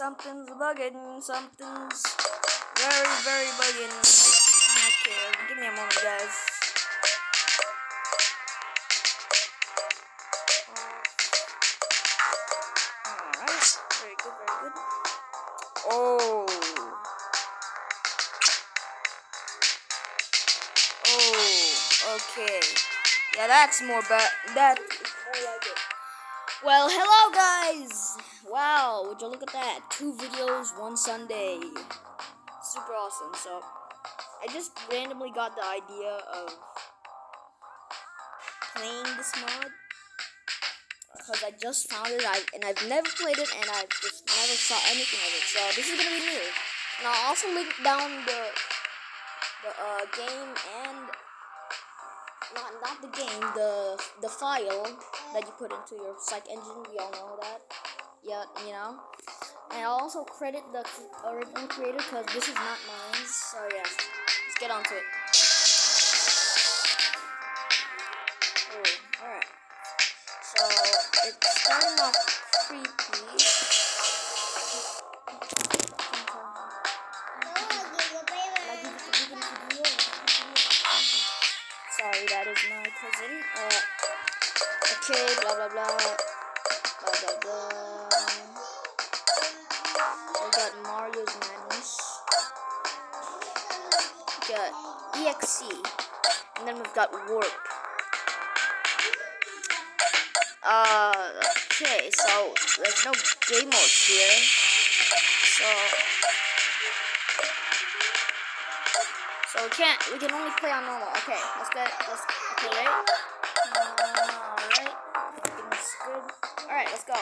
something's bugging, something's very, very bugging. Okay, give me a moment, guys. Alright, very good, very good. Oh, okay. Yeah, that's more that is more like it. Well, hello guys! Wow, would you look at that? 2 videos, 1 Sunday. Super awesome. So, I just randomly got the idea of playing this mod. Because I just found it, and I've never played it, and I've just never saw anything of it. So, this is gonna be new. And I'll also link down the game and... Not the game, the file that you put into your Psych engine. We all know that. Yeah, you know. And I'll also credit the original creator because this is not mine. So yeah, let's get on to it. Oh, alright. So it's starting off creepy. Sorry, that is my cousin. Okay, blah blah blah, blah blah blah. We got Mario's Madness. We got EXE, and then we've got Warp. Okay, so there's no game modes here. So we can only play on normal. Okay, okay, right? Alright, everything's good. Alright, let's go.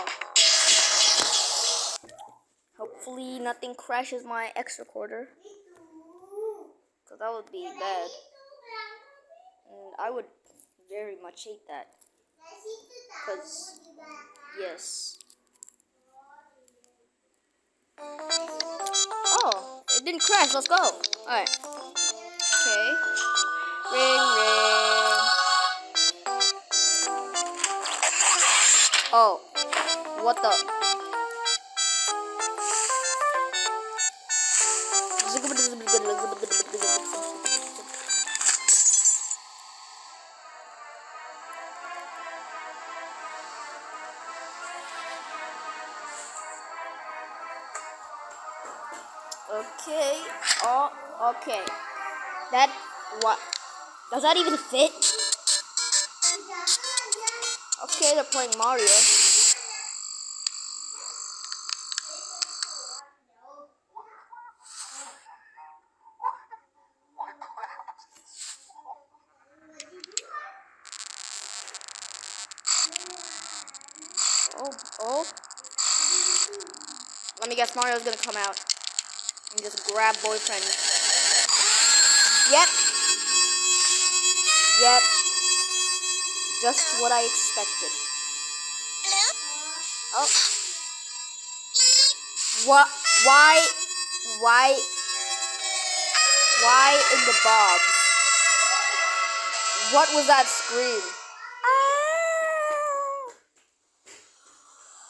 Hopefully nothing crashes my X recorder. Because that would be bad. And I would very much hate that. Because, yes. Oh, it didn't crash. Let's go. Alright. Okay. Ring, ring. Oh. What the? Okay. Oh, okay. What? Does that even fit? Okay, they're playing Mario. Oh. Let me guess, Mario's gonna come out and just grab boyfriend. Yep. Just what I expected. Oh. What? Why in the bobs? What was that scream?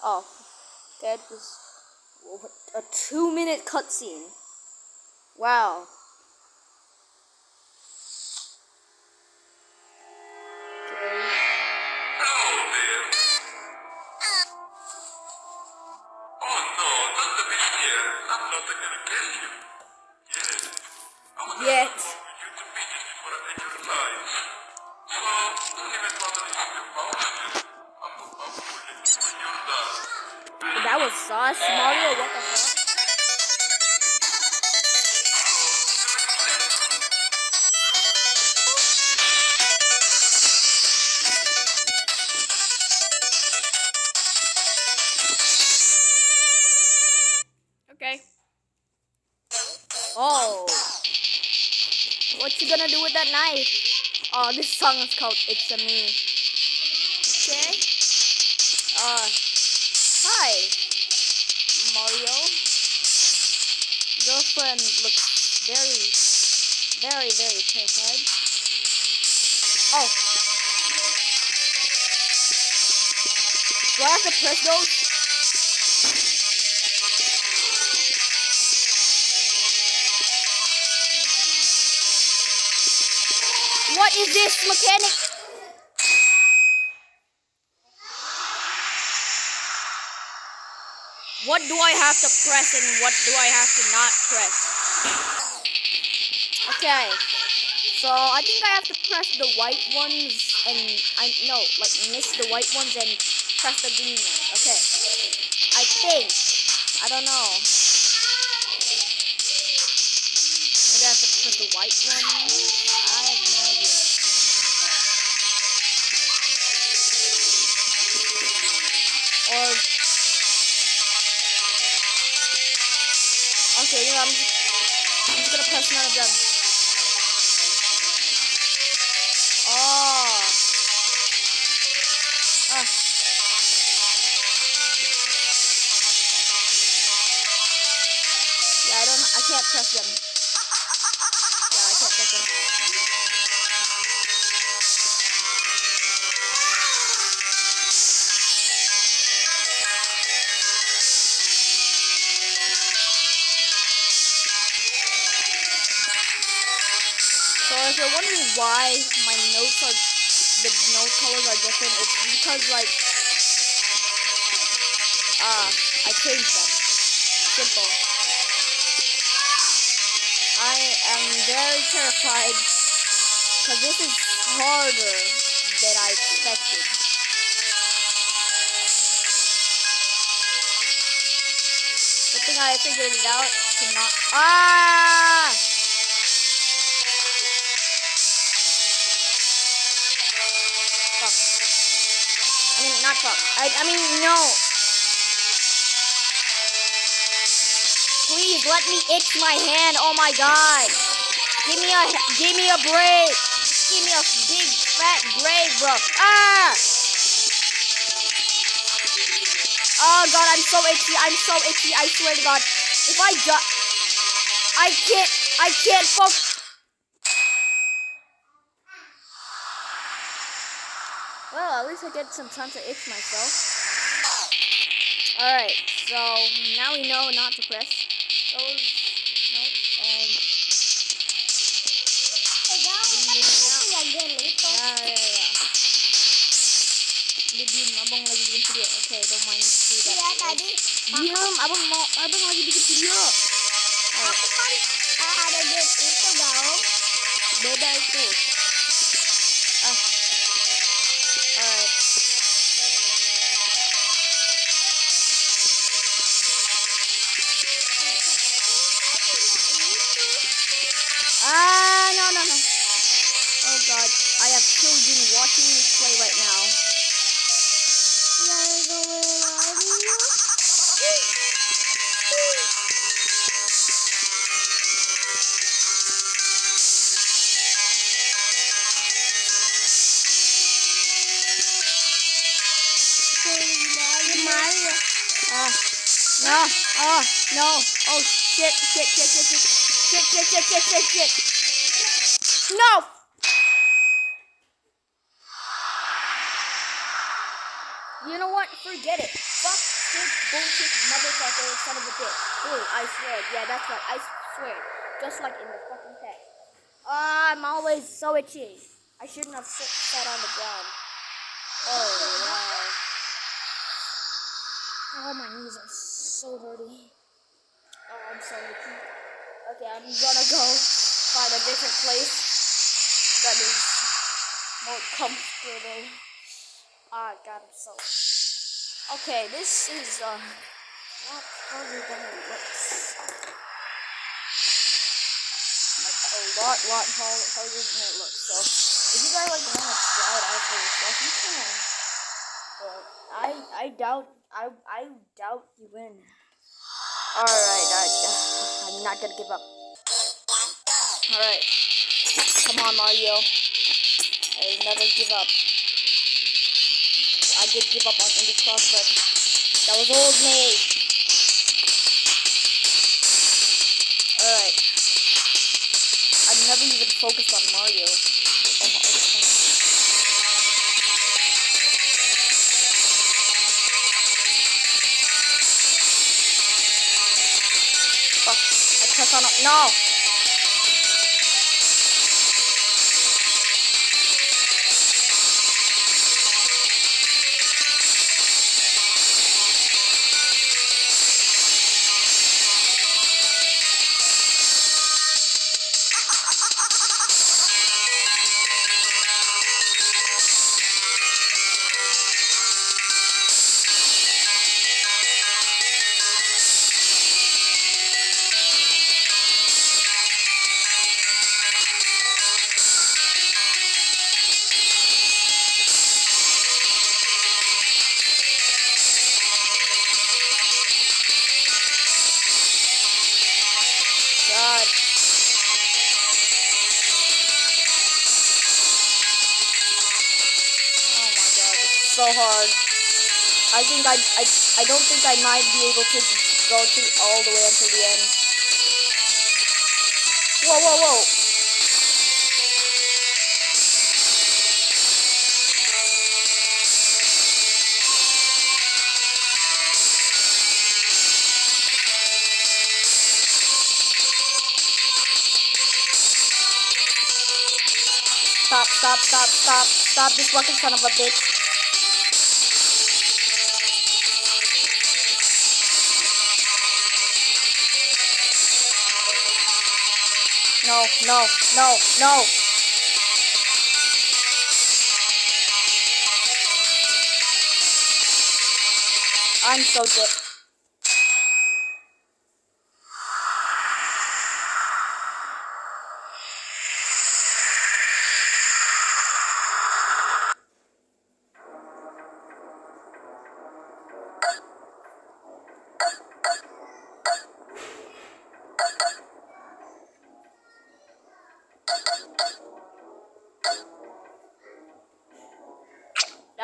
Oh, that was a 2-minute cutscene. Wow. Yet. That was sauce, Mario. What the fuck? Okay. Oh. What you gonna do with that knife? Oh, this song is called It's a Me. Okay. Hi. Mario. Girlfriend looks very, very, very terrified. Oh. Do I have to press those? What is this mechanic? What do I have to press and what do I have to not press? Okay. So I think I have to press the white ones and miss the white ones and press the green one. Okay. I think. I don't know. Maybe I have to press the white one. I have no idea. Or okay, I'm just gonna press none of them. Oh. Ah. Yeah, I can't press them. Yeah, I can't press them. So if you're wondering why my the note colors are different, it's because I changed them. Simple. I am very terrified because this is harder than I expected. Good thing I figured it out to not. Fuck. I mean, not fuck. I mean, no. Please let me itch my hand. Oh my god. Give me a break. Give me a big fat break, bro. Oh god, I'm so itchy. I swear to god. If I die, I can't focus. Well, at least I get some time to itch myself. Alright, so now we know not to press those notes and Diam, abang lagi bikin video. Okay, don't mind see that. Iya, tadi. Diam, abang lagi bikin video. Aku kan ada game itu, Bang. Beda itu. Alright. No. Oh god, I have children watching this play right now. No. Oh shit. No! You know what? Forget it. Fuck this bullshit motherfucker son of a bitch. Ooh, I swear. Yeah, that's right. I swear. Just like in the fucking text. I'm always so itchy. I shouldn't have sat on the ground. Oh, wow. Oh, my knees are so dirty. Oh, I'm so itchy. Okay, I'm gonna go find a different place that is more comfortable. Ah, God, I'm so itchy. Okay, this is not harder than it looks. Like a lot harder than it looks. So if you guys want to try it out for yourself, you can. But I doubt you win. Alright, I'm not gonna give up. Alright. Come on, Mario. I never give up. I did give up on Indie Cross, but that was old me. Alright. I've never even focused on Mario. Fuck. I press on it. No! so hard. I don't think I might be able to go to all the way until the end. Whoa, whoa, whoa. Stop, stop, stop, stop, stop this fucking son of a bitch. No, no, no, no. I'm so dead.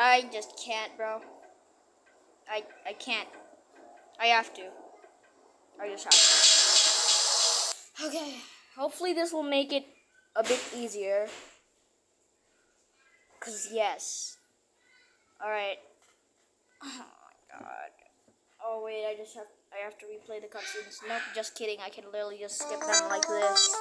I just can't, bro. I can't. I have to. I just have to. Okay. Hopefully this will make it a bit easier. Cause yes. Alright. Oh my god. Oh wait, I have to replay the cutscenes. Nope, just kidding. I can literally just skip them like this.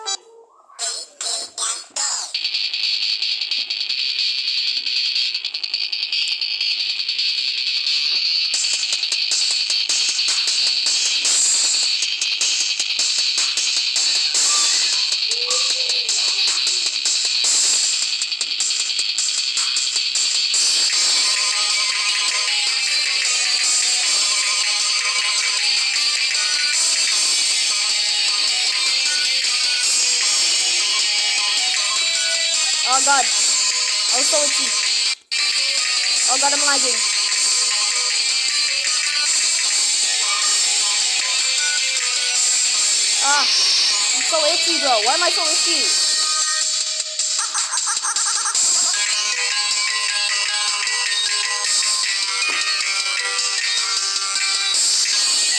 Oh god. I was so itchy. Oh god, I'm lagging. Ah, I'm so itchy, bro. Why am I so itchy?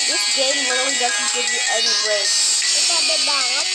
This game really doesn't give you any break. Sabi banget.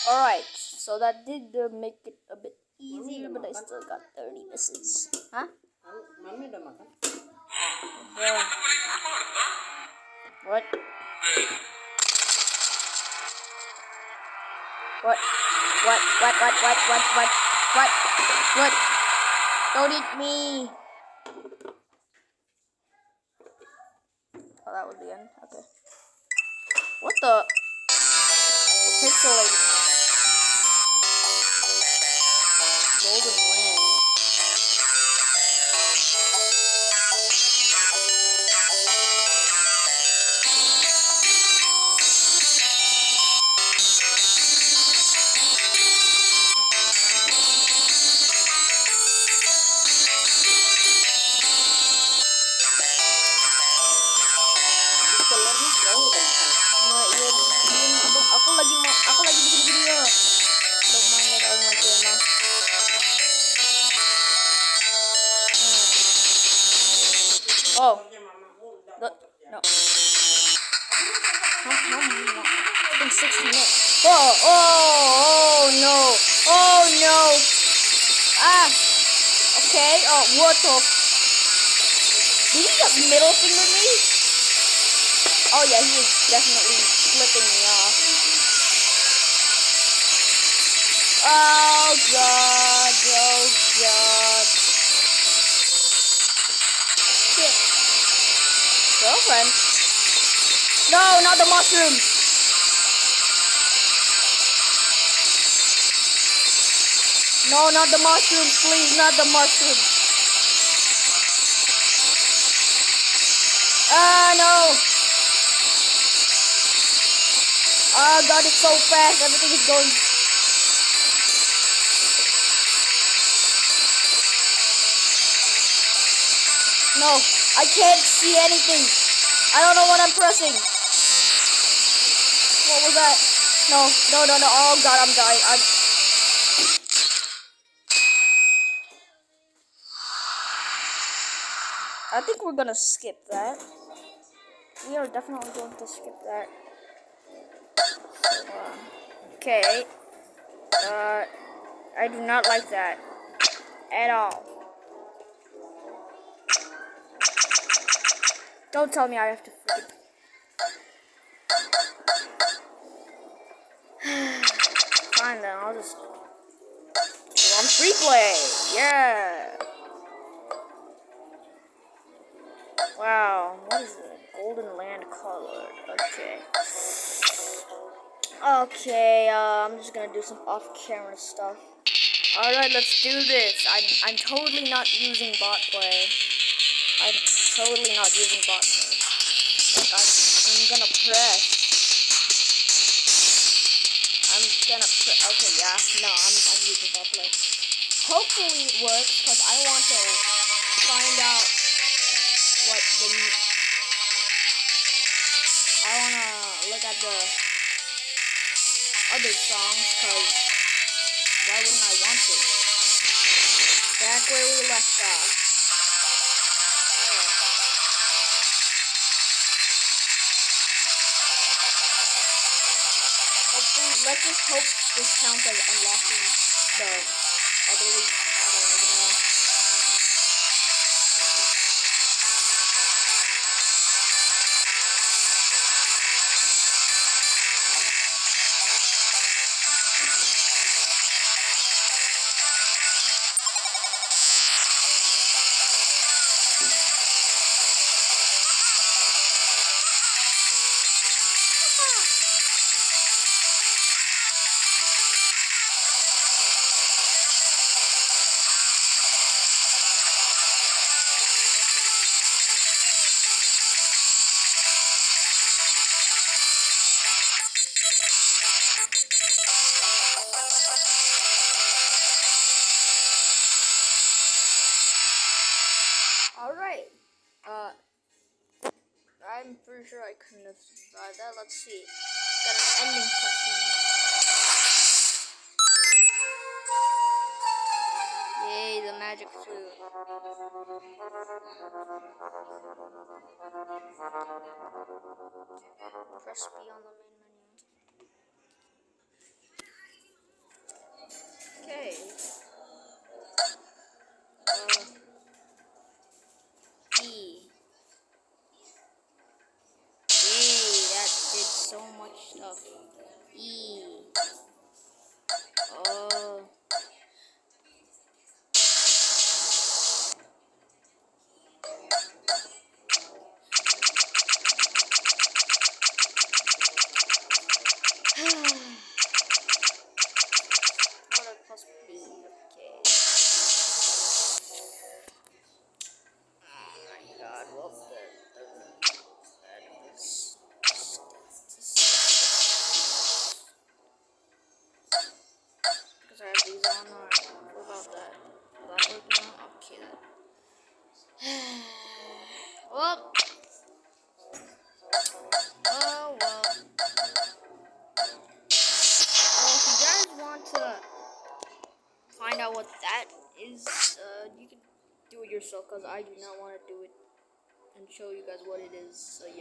Alright, so that did make it a bit easier, but I still got 30 misses. Huh? Mami udah makan? Yeah. What? What? What? Don't eat me! Oh, that was the end? Okay. What the? We're pixelating now. Golden Land. Telurnya jauh udah makan. Nah, iya, aku Oh. No. It's been 60 minutes. Oh no. Oh no. Ah. Okay. What the? Did he just middle finger me? Oh yeah, he was definitely flipping me off. Oh god. Oh god. Shit. Girlfriend. No, not the mushroom. No, not the mushroom, please, not the mushroom. Ah, no. Oh god, it's so fast. Everything is going. No, I can't see anything. I don't know what I'm pressing. What was that? No. Oh god, I'm dying. I think we're gonna skip that. We are definitely going to skip that. Okay. I do not like that at all. Don't tell me I have to freaking. Fine then, I'll just. On free play! Yeah! Wow, what is it? Golden land colored. Okay. Okay, I'm just gonna do some off-camera stuff. Alright, let's do this. I'm totally not using bot play. I'm totally not using bot play. Like, I'm gonna press. Okay, yeah, no, I'm using bot play. Hopefully it works, because I want to find out what the I want to look at the other songs, because why wouldn't I want to? Back where we left off. Hopefully, let's just hope this counts as unlocking the other week. I don't even know. Alright. I'm pretty sure I couldn't have survived that. Let's see. Got an ending cutscene. Yay, the magic flute. Press B on the main menu. Okay. E. Yay, that did so much stuff. E. What a plus B. Okay. Oh my god, what was that? Because I have these on, or what about that? Will that work now? Okay, that. Well. Oh well. Well, if you guys want to find out what that is, you can do it yourself, because I do not want to do it and show you guys what it is. So yeah.